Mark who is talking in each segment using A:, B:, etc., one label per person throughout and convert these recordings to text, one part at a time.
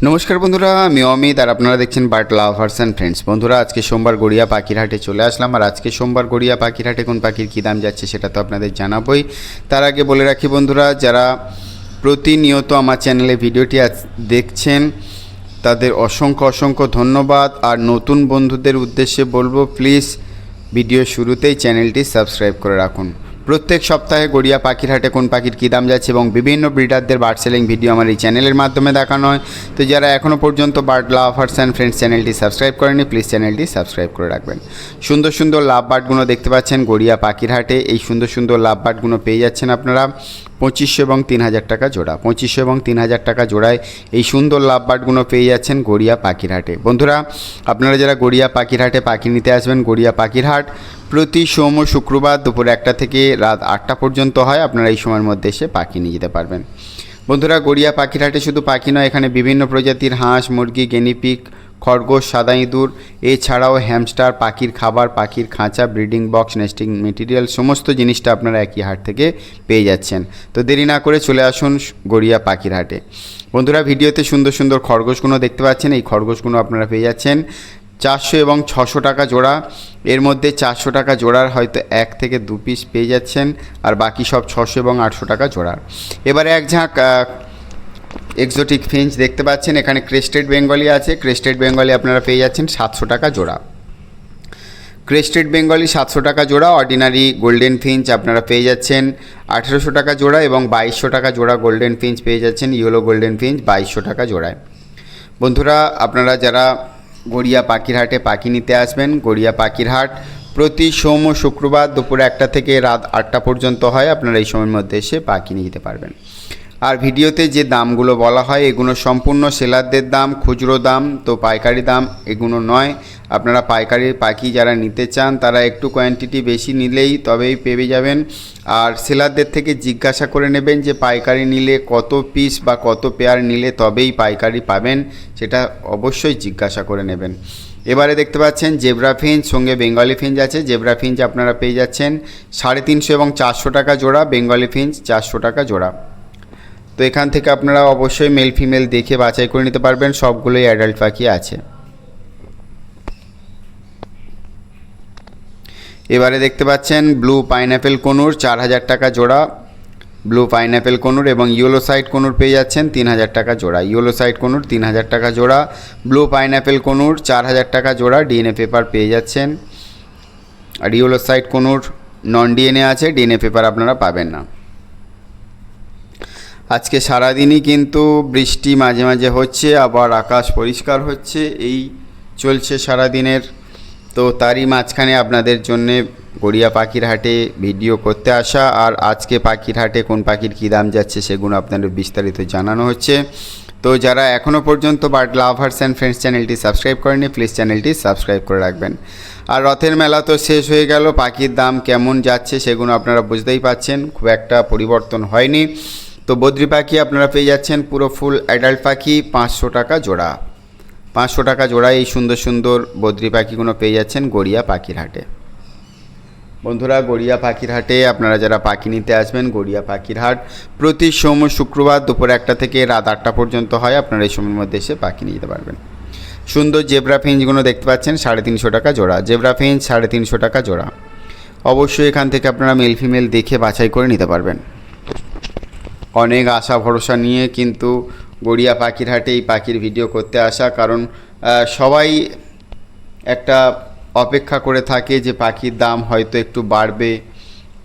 A: নমস্কার বন্ধুরা, আমি অমিত আর আপনারা দেখছেন বার্ড লাভার্স অ্যান্ড ফ্রেন্ডস। বন্ধুরা, আজকে সোমবার গড়িয়া পাখির হাটে চলে আসলাম। আর আজকে সোমবার গড়িয়া পাখির হাটে কোন পাখির কী দাম যাচ্ছে সেটা তো আপনাদের জানাবোই। তার আগে বলে রাখি বন্ধুরা, যারা প্রতিনিয়ত আমার চ্যানেলে ভিডিওটি দেখছেন তাদের অসংখ্য অসংখ্য ধন্যবাদ। আর নতুন বন্ধুদের উদ্দেশ্যে বলবো, প্লিজ ভিডিও শুরুতেই চ্যানেলটি সাবস্ক্রাইব করে রাখুন। প্রত্যেক সপ্তাহে গড়িয়া পাখির হাটে কোন পাখির কী দাম যাচ্ছে এবং বিভিন্ন ব্রিডারদের বার্ড সেলিং ভিডিও আমার এই চ্যানেলের মাধ্যমে দেখানো হয়। তো যারা এখনও পর্যন্ত বার্ড লাভার্স অ্যান্ড ফ্রেন্ডস চ্যানেলটি সাবস্ক্রাইব করেনি, প্লিজ চ্যানেলটি সাবস্ক্রাইব করে রাখবেন। সুন্দর সুন্দর লাভ বার্ডগুলো দেখতে পাচ্ছেন গড়িয়া পাখির হাটে। এই সুন্দর সুন্দর লাভ বার্ডগুলো পেয়ে যাচ্ছেন আপনারা 2500 এবং 3000 টাকা জোড়া। 2500 এবং 3000 টাকা জোড়ায় এই সুন্দর লাভ বার্ডগুলো পেয়ে যাচ্ছেন গড়িয়া পাখির হাটে। বন্ধুরা, আপনারা যারা গড়িয়া পাখির হাটে পাখি নিতে আসবেন, গড়িয়া পাখির হাট প্রতি সোম ও শুক্রবার দুপুর 1টা থেকে রাত 8টা পর্যন্ত হয়। আপনারা এই সময়ের মধ্যে এসে পাখি নিয়ে যেতে পারবেন। বন্ধুরা, গড়িয়া পাখির হাটে শুধু পাখি নয়, এখানে বিভিন্ন প্রজাতির হাঁস, মুরগি, গিনিপিগ, খরগোশ, সাদা ইঁদুর, এছাড়াও হ্যামস্টার, পাখির খাবার, পাখির খাঁচা, ব্রিডিং বক্স, নেস্টিং মেটেরিয়াল সমস্ত জিনিসটা আপনারা একই হাট থেকে পেয়ে যাচ্ছেন। তো দেরি না করে চলে আসুন গড়িয়া পাখির হাটে। বন্ধুরা, ভিডিওতে সুন্দর সুন্দর খরগোশগুলো দেখতে পাচ্ছেন। এই খরগোশগুলো আপনারা পেয়ে যাচ্ছেন 400 এবং 600 টাকা জোড়া। এর মধ্যে 400 টাকা জোড়ার হয়তো 1 থেকে 2 পিস পেয়ে যাচ্ছেন, আর বাকি সব 600 এবং 800 টাকা জোড়ার। এবারে এক ঝাঁক এক্সোটিক ফিঞ্চ দেখতে পাচ্ছেন। এখানে ক্রেস্টেড বেঙ্গলি আছে। ক্রেস্টেড বেঙ্গলি আপনারা পেয়ে যাচ্ছেন 700 টাকা জোড়া। ক্রেস্টেড বেঙ্গলি 700 টাকা জোড়া। অর্ডিনারি গোল্ডেন ফিঞ্চ আপনারা পেয়ে যাচ্ছেন 1800 টাকা জোড়া এবং 2200 টাকা জোড়া গোল্ডেন ফিঞ্চ পেয়ে যাচ্ছেন। ইয়েলো গোল্ডেন ফিঞ্চ 2200 টাকা জোড়ায়। বন্ধুরা, আপনারা যারা গড়িয়া পাখির হাটে পাখি নিতে আসবেন, গড়িয়া পাখির হাট প্রতি সোম ও শুক্রবার দুপুর 1টা থেকে রাত 8টা পর্যন্ত হয়। আপনারা এই সময়ের মধ্যে এসে পাখি নিয়ে যেতে পারবেন। আর ভিডিওতে যে দামগুলো বলা হয় এগুলো সম্পূর্ণ সেলারদের দাম, খুচরো দাম, তো পাইকারি দাম এগুলো নয়। আপনারা পাইকারি পাখি যারা নিতে চান তারা একটু কোয়ান্টিটি বেশি নিলেই তবেই পেয়ে যাবেন। আর সেলারদের থেকে জিজ্ঞাসা করে নেবেন যে পাইকারি নিলে কত পিস বা কত পেয়ার নিলে তবেই পাইকারি পাবেন, সেটা অবশ্যই জিজ্ঞাসা করে নেবেন। এবারে দেখতে পাচ্ছেন জেব্রা ফিঞ্চ, সঙ্গে বেঙ্গলি ফিঞ্চ আছে। জেব্রা ফিঞ্চ আপনারা পেয়ে যাচ্ছেন 350 এবং 400 টাকা জোড়া। বেঙ্গলি ফিঞ্চ 400 টাকা জোড়া। তো এখান থেকে আপনারা অবশ্যই মেল ফিমেল দেখে বাছাই করে নিতে পারবেন। সবগুলোই অ্যাডাল্ট পাখি আছে। এবারে দেখতে পাচ্ছেন ব্লু পাইনঅ্যাপেল কনুর 4000 টাকা জোড়া। ব্লু পাইনঅ্যাপেল কনুর এবং ইয়েলো সাইড কনুর পেয়ে যাচ্ছেন 3000 টাকা জোড়া। ইয়েলো সাইড কনুর 3000 টাকা জোড়া। ব্লু পাইনঅ্যাপেল কনুর 4000 টাকা জোড়া। ডিএনএ পেপার পেয়ে যাচ্ছেন। আর ইয়েলো সাইড কনুর নন ডিএনএ আছে, ডিএনএ পেপার আপনারা পাবেন না। আজকে সারাদিনই কিন্তু বৃষ্টি মাঝে মাঝে হচ্ছে, আবার আকাশ পরিষ্কার হচ্ছে, এই চলছে সারাদিনের। তো তারই মাঝখানে আপনাদের জন্যে গড়িয়া পাখির হাটে ভিডিও করতে আসা। আর আজকে পাখির হাটে কোন পাখির কী দাম যাচ্ছে সেগুলো আপনাদের বিস্তারিত জানানো হচ্ছে। তো যারা এখনও পর্যন্ত বার্ড লাভার্স অ্যান্ড ফ্রেন্ডস চ্যানেলটি সাবস্ক্রাইব করেনি, প্লিজ চ্যানেলটি সাবস্ক্রাইব করে রাখবেন। আর রথের মেলা তো শেষ হয়ে গেল, পাখির দাম কেমন যাচ্ছে সেগুলো আপনারা বুঝতেই পাচ্ছেন, খুব একটা পরিবর্তন হয়নি। তো বদ্রি পাখি আপনারা পেয়ে যাচ্ছেন পুরো ফুল অ্যাডাল্ট পাখি 500 টাকা জোড়া। 500 টাকা জোড়ায় এই সুন্দর সুন্দর বদ্রি পাখিগুলো পেয়ে যাচ্ছেন গড়িয়া পাখির হাটে। বন্ধুরা, গড়িয়া পাখির হাটে আপনারা যারা পাখি নিতে আসবেন, গড়িয়া পাখির হাট প্রতি সোম ও শুক্রবার দুপুর 1টা থেকে রাত 8টা পর্যন্ত হয়। আপনারা এই সময়ের মধ্যে এসে পাখি নিয়ে যেতে পারবেন। সুন্দর জেব্রা ফিঞ্চগুলো দেখতে পাচ্ছেন 350 টাকা জোড়া। জেব্রা ফিঞ্চ 350 টাকা জোড়া। অবশ্যই এখান থেকে আপনারা মেল ফিমেল দেখে বাছাই করে নিতে পারবেন। অনেক আশা ভরসা নিয়ে কিন্তু গড়িয়া পাখির হাটে এই পাখির ভিডিও করতে আসা, কারণ সবাই একটা অপেক্ষা করে থাকে যে পাখির দাম হয়তো একটু বাড়বে।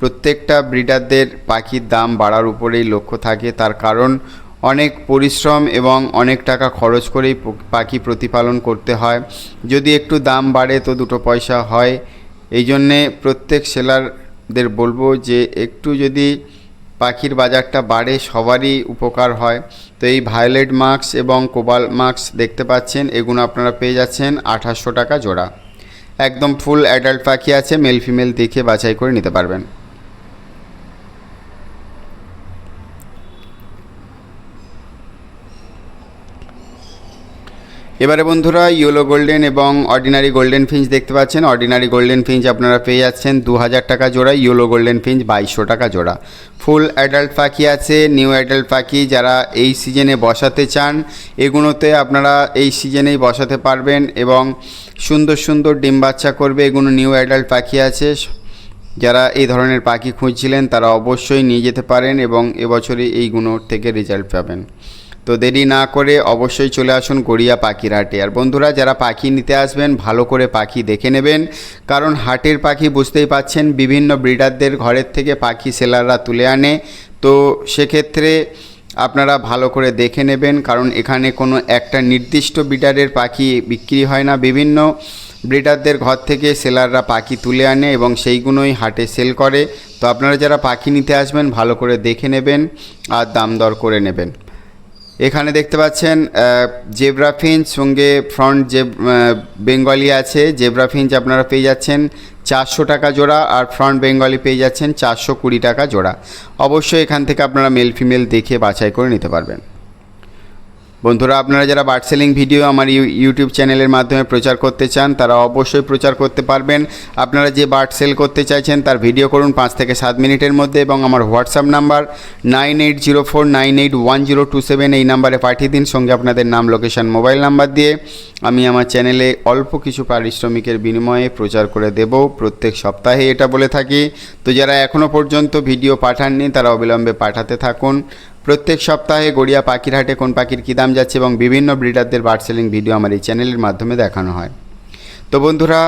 A: প্রত্যেকটা ব্রিডারদের পাখির দাম বাড়ার উপরেই লক্ষ্য থাকে, তার কারণ অনেক পরিশ্রম এবং অনেক টাকা খরচ করেই পাখি প্রতিপালন করতে হয়। যদি একটু দাম বাড়ে তো দুটো পয়সা হয়। এই জন্যে প্রত্যেক সেলারদের বলবো যে একটু যদি পাখির বাজারটা বাড়ে সবারই উপকার হয়। তো এই ভায়োলেট মাস্ক এবং কোবাল মাস্ক দেখতে পাচ্ছেন, এগুলো আপনারা পেয়ে যাচ্ছেন 2800 টাকা জোড়া। একদম ফুল অ্যাডাল্ট পাখি আছে, মেল ফিমেল দেখে বাছাই করে নিতে পারবেন। এবারে বন্ধুরা ইয়েলো গোল্ডেন এবং অর্ডিনারি গোল্ডেন ফিঞ্চ দেখতে পাচ্ছেন। অর্ডিনারি গোল্ডেন ফিঞ্চ আপনারা পেয়ে যাচ্ছেন 2000 টাকা জোড়া, ইয়েলো গোল্ডেন ফিঞ্চ 2200 টাকা জোড়া। ফুল অ্যাডাল্ট পাখি আছে, নিউ অ্যাডাল্ট পাখি যারা এই সিজনে বসাতে চান এগুলোতে আপনারা এই সিজনেই বসাতে পারবেন এবং সুন্দর সুন্দর ডিম বাচ্চা করবে। এগুলো নিউ অ্যাডাল্ট পাখি আছে, যারা এই ধরনের পাখি খুঁজছিলেন তারা অবশ্যই নিয়ে যেতে পারেন এবং এবছরই এইগুলোর থেকে রেজাল্ট পাবেন। তো দেরি না করে অবশ্যই চলে আসুন গড়িয়া পাখির হাটে। আর বন্ধুরা যারা পাখি নিতে আসবেন ভালো করে পাখি দেখে নেবেন, কারণ হাটের পাখি বুঝতেই পাচ্ছেন বিভিন্ন ব্রিডারদের ঘরের থেকে পাখি সেলাররা তুলে আনে। তো সেক্ষেত্রে আপনারা ভালো করে দেখে নেবেন, কারণ এখানে কোনো একটা নির্দিষ্ট ব্রিডারের পাখি বিক্রি হয় না, বিভিন্ন ব্রিডারদের ঘর থেকে সেলাররা পাখি তুলে আনে এবং সেইগুলোই হাটে সেল করে। তো আপনারা যারা পাখি নিতে আসবেন ভালো করে দেখে নেবেন আর দাম দর করে নেবেন। এখানে দেখতে পাচ্ছেন জেব্রা ফিঞ্চ সঙ্গে ফ্রন্ট বেঙ্গলি আছে। জেব্রা ফিঞ্চ আপনারা পেয়ে যাচ্ছেন 400 টাকা জোড়া আর ফ্রন্ট বেঙ্গলি পেয়ে যাচ্ছেন 420 টাকা জোড়া। অবশ্যই এখান থেকে আপনারা মেল ফিমেল দেখে বাছাই করে নিতে পারবেন। বন্ধুরা আপনারা যারা বার্ড সেলিং ভিডিও আমার ইউটিউব চ্যানেলের মাধ্যমে প্রচার করতে চান তারা অবশ্যই প্রচার করতে পারবেন। আপনারা যে বার্ড সেল করতে চাইছেন তার ভিডিও করুন 5 থেকে 7 মিনিটের মধ্যে এবং আমার হোয়াটসঅ্যাপ নাম্বার 9804981027 এই নাম্বারে পাঠিয়ে দিন, সঙ্গে আপনাদের নাম, লোকেশন, মোবাইল নাম্বার দিয়ে আমি আমার চ্যানেলে অল্প কিছু পারিশ্রমিকের বিনিময়ে প্রচার করে দেব প্রত্যেক সপ্তাহে, এটা বলে থাকি। তো যারা এখনও পর্যন্ত ভিডিও পাঠাননি তারা অবিলম্বে পাঠাতে থাকুন। প্রত্যেক সপ্তাহে গড়িয়া পাখির হাটে কোন পাখির কী দাম যাচ্ছে এবং বিভিন্ন ব্রিডারদের বার্ড সেলিং ভিডিও আমার এই চ্যানেলের মাধ্যমে দেখানো হয়। তো বন্ধুরা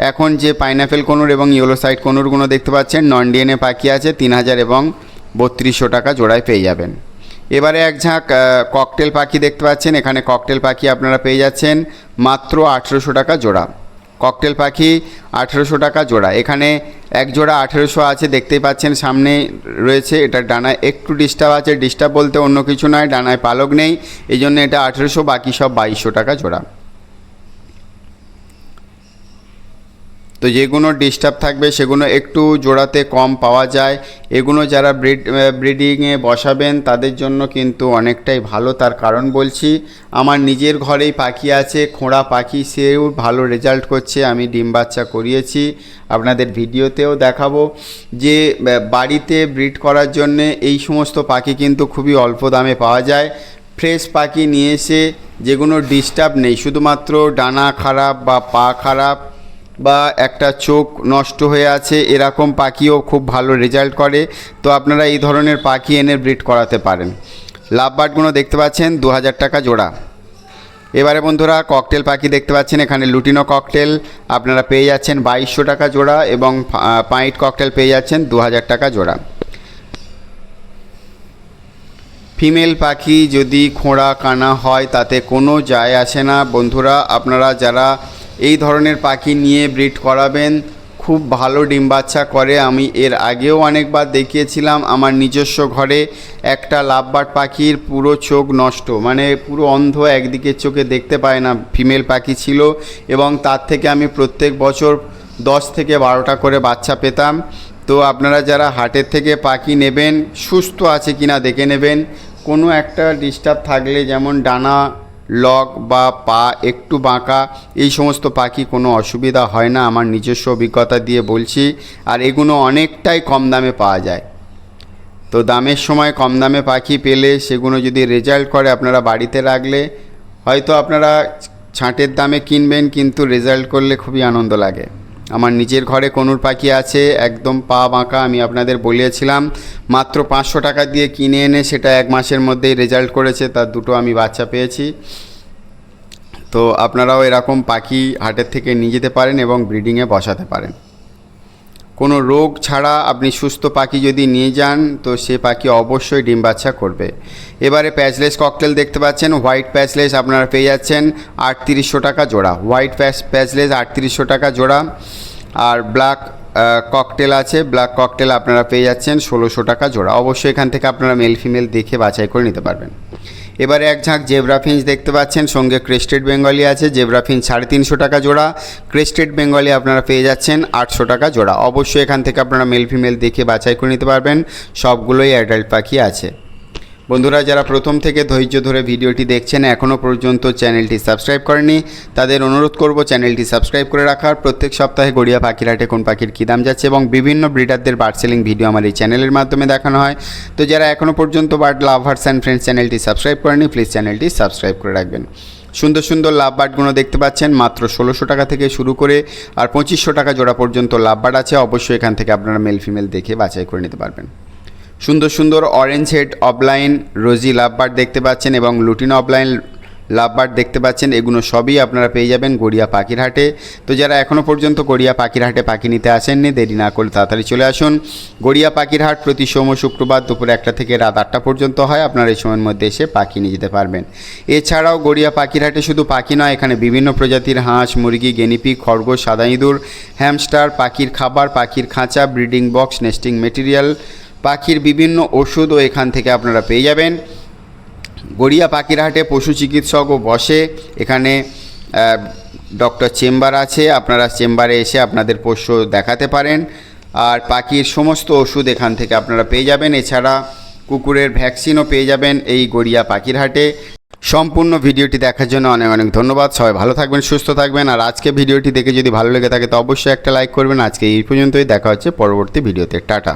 A: এখন যে পাইনাপেল কনুর এবং ইয়েলো সাইড কনুরগুলো দেখতে পাচ্ছেন নন ডিএনএ পাখি আছে 3000 এবং 3200 টাকা জোড়ায় পেয়ে যাবেন। এবারে এক ঝাঁক ককটেল পাখি দেখতে পাচ্ছেন। এখানে ককটেল পাখি আপনারা পেয়ে যাচ্ছেন মাত্র 1800 টাকা জোড়া। ককটেল পাখি 1800 টাকা জোড়া। এখানে এক জোড়া 1800 আছে, দেখতেই পাচ্ছেন সামনে রয়েছে। এটা ডানায় একটু ডিস্টার্ব আছে, ডিস্টার্ব বলতে অন্য কিছু নয়, ডানায় পালক নেই, এই জন্য এটা 1800, বাকি সব 2200 টাকা জোড়া। তো যেগুলো ডিস্টার্ব থাকবে সেগুলো একটু জোড়াতে কম পাওয়া যায়। এগুলো যারা ব্রিডিংয়ে বসাবেন তাদের জন্য কিন্তু অনেকটাই ভালো। তার কারণ বলছি, আমার নিজের ঘরেই পাখি আছে, খোঁড়া পাখি, সেও ভালো রেজাল্ট করছে। আমি ডিম বাচ্চা করিয়েছি, আপনাদের ভিডিওতেও দেখাবো যে বাড়িতে ব্রিড করার জন্যে এই সমস্ত পাখি কিন্তু খুবই অল্প দামে পাওয়া যায়। ফ্রেশ পাখি নিয়ে এসে যেগুলো ডিস্টার্ব নেই, শুধুমাত্র ডানা খারাপ বা পা খারাপ বা একটা চোখ নষ্ট হয়ে আছে এরকম পাখিও খুব ভালো রেজাল্ট করে। তো আপনারা এই ধরনের পাখি এনে ব্রিড করাতে পারেন। লাভ বার্ডগুলো দেখতে পাচ্ছেন 2000 টাকা জোড়া। এবারে বন্ধুরা ককটেল পাখি দেখতে পাচ্ছেন। এখানে লুটিনো ককটেল আপনারা পেয়ে যাচ্ছেন 2200 টাকা জোড়া এবং পাইট ককটেল পেয়ে যাচ্ছেন 2000 টাকা জোড়া। ফিমেল পাখি যদি খোঁড়া কানা হয় তাতে কোনো যায় আসে না। বন্ধুরা আপনারা যারা এই ধরনের পাখি নিয়ে ব্রিড করাবেন খুব ভালো ডিম বাচ্চা করে। আমি এর আগেও অনেকবার দেখিয়েছিলাম। আমার নিজস্ব ঘরে একটা লাভবার্ড পাখির পুরো চোখ নষ্ট, মানে পুরো অন্ধ, একদিকে চোখে দেখতে পায় না, ফিমেল পাখি ছিল এবং তার থেকে আমি প্রত্যেক বছর 10 থেকে 12টা করে বাচ্চা পেতাম। তো আপনারা যারা হাটের থেকে পাখি নেবেন সুস্থ আছে কিনা দেখে নেবেন। কোনো একটা ডিস্টার্ব থাকলে, যেমন ডানা লক বা পা একটু বাঁকা, এই সমস্ত পাখি কোনো অসুবিধা হয় না, আমার নিজস্ব অভিজ্ঞতা দিয়ে বলছি। আর এগুলো অনেকটাই কম দামে পাওয়া যায়। তো দামের সময় কম দামে পাখি পেলে সেগুলো যদি রেজাল্ট করে আপনারা বাড়িতে রাখলে হয়তো আপনারা ছাঁটের দামে কিনবেন, কিন্তু রেজাল্ট করলে খুবই আনন্দ লাগে। আমার নিজের ঘরে কনুর পাখি আছে, একদম পা বাঁকা, আমি আপনাদের বলিয়েছিলাম। মাত্র 500 টাকা দিয়ে কিনে এনে সেটা 1 মাসের মধ্যেই রেজাল্ট করেছে, তার দুটো আমি বাচ্চা পেয়েছি। তো আপনারাও এরকম পাখি হাটের থেকে নিয়ে যেতে পারেন এবং ব্রিডিংয়ে বসাতে পারেন। কোনো রোগ ছাড়া আপনি সুস্থ পাখি যদি নিয়ে যান তো সে পাখি অবশ্যই ডিম বাচ্চা করবে। এবারে প্যাচলেস ককটেল দেখতে পাচ্ছেন। হোয়াইট প্যাচলেস আপনারা পেয়ে যাচ্ছেন 3800 টাকা জোড়া। হোয়াইট প্যাচলেস 3800 টাকা জোড়া। আর ব্ল্যাক ককটেল আছে, ব্ল্যাক ককটেল আপনারা পেয়ে যাচ্ছেন 1600 টাকা জোড়া। অবশ্যই এখান থেকে আপনারা মেল ফিমেল দেখে বাছাই করে নিতে পারবেন। এবারে এক ঝাঁক জেব্রা ফিঞ্চ দেখতে পাচ্ছেন, সঙ্গে ক্রেস্টেড বেঙ্গলি আছে। জেব্রা ফিঞ্চ 350 টাকা জোড়া, ক্রেস্টেড বেঙ্গলি আপনারা পেয়ে যাচ্ছেন 800 টাকা জোড়া। অবশ্যই এখান থেকে আপনারা মেল ফিমেল দেখে বাছাই করে নিতে পারবেন, সবগুলোই অ্যাডাল্ট পাখি আছে। বন্ধুরা যারা প্রথম থেকে ধৈর্য ধরে ভিডিওটি দেখছেন এখনও পর্যন্ত চ্যানেলটি সাবস্ক্রাইব করেনি তাদের অনুরোধ করব চ্যানেলটি সাবস্ক্রাইব করে রাখার। প্রত্যেক সপ্তাহে গড়িয়া পাখিরহাটে কোন পাখির কী দাম যাচ্ছে এবং বিভিন্ন ব্রিডারদের বার্ড সেলিং ভিডিও আমার এই চ্যানেলের মাধ্যমে দেখানো হয়। তো যারা এখনও পর্যন্ত বার্ড লাভার্স অ্যান্ড ফ্রেন্ডস চ্যানেলটি সাবস্ক্রাইব করেনি প্লিজ চ্যানেলটি সাবস্ক্রাইব করে রাখবেন। সুন্দর সুন্দর লাভ বার্ডগুলো দেখতে পাচ্ছেন, মাত্র 1600 টাকা থেকে শুরু করে আর 2500 টাকা জোড়া পর্যন্ত লাভ বার্ড আছে। অবশ্যই এখান থেকে আপনারা মেল ফিমেল দেখে বাছাই করে নিতে পারবেন। সুন্দর সুন্দর অরেঞ্জ হেড অফলাইন রোজি লাভ বার্ড দেখতে পাচ্ছেন এবং লুটিনো অফলাইন লাভ বার্ড দেখতে পাচ্ছেন, এগুলো সবই আপনারা পেয়ে যাবেন গড়িয়া পাখিরহাটে। তো যারা এখনও পর্যন্ত গড়িয়া পাখিরহাটে পাখি নিতে আসেননি দেরি না করে তাড়াতাড়ি চলে আসুন। গড়িয়া পাখিরহাট প্রতি সোম শুক্রবার দুপুর 1টা থেকে রাত 8টা পর্যন্ত হয়। আপনারা এই সময়ের মধ্যে এসে পাখি নিয়ে যেতে পারবেন। এছাড়াও গড়িয়া পাখিরহাটে শুধু পাখি নয়, এখানে বিভিন্ন প্রজাতির হাঁস, মুরগি, গিনিপিগ, খরগোশ, সাদা ইঁদুর, হ্যামস্টার, পাখির খাবার, পাখির খাঁচা, ব্রিডিং বক্স, নেস্টিং মেটেরিয়াল, পাখির বিভিন্ন ওষুধও এখান থেকে আপনারা পেয়ে যাবেন। গড়িয়া পাখিরহাটে পশু চিকিৎসকও বসে, এখানে ডক্টর চেম্বার আছে, আপনারা চেম্বারে এসে আপনাদের পোষ্য দেখাতে পারেন আর পাখির সমস্ত ওষুধ এখান থেকে আপনারা পেয়ে যাবেন। এছাড়া কুকুরের ভ্যাকসিনও পেয়ে যাবেন এই গড়িয়া পাখিরহাটে। সম্পূর্ণ ভিডিওটি দেখার জন্য অনেক অনেক ধন্যবাদ। সবাই ভালো থাকবেন, সুস্থ থাকবেন। আর আজকে ভিডিওটি দেখে যদি ভালো লেগে থাকে তো অবশ্যই একটা লাইক করবেন। আজকে এই পর্যন্তই, দেখা হচ্ছে পরবর্তী ভিডিওতে। টাটা।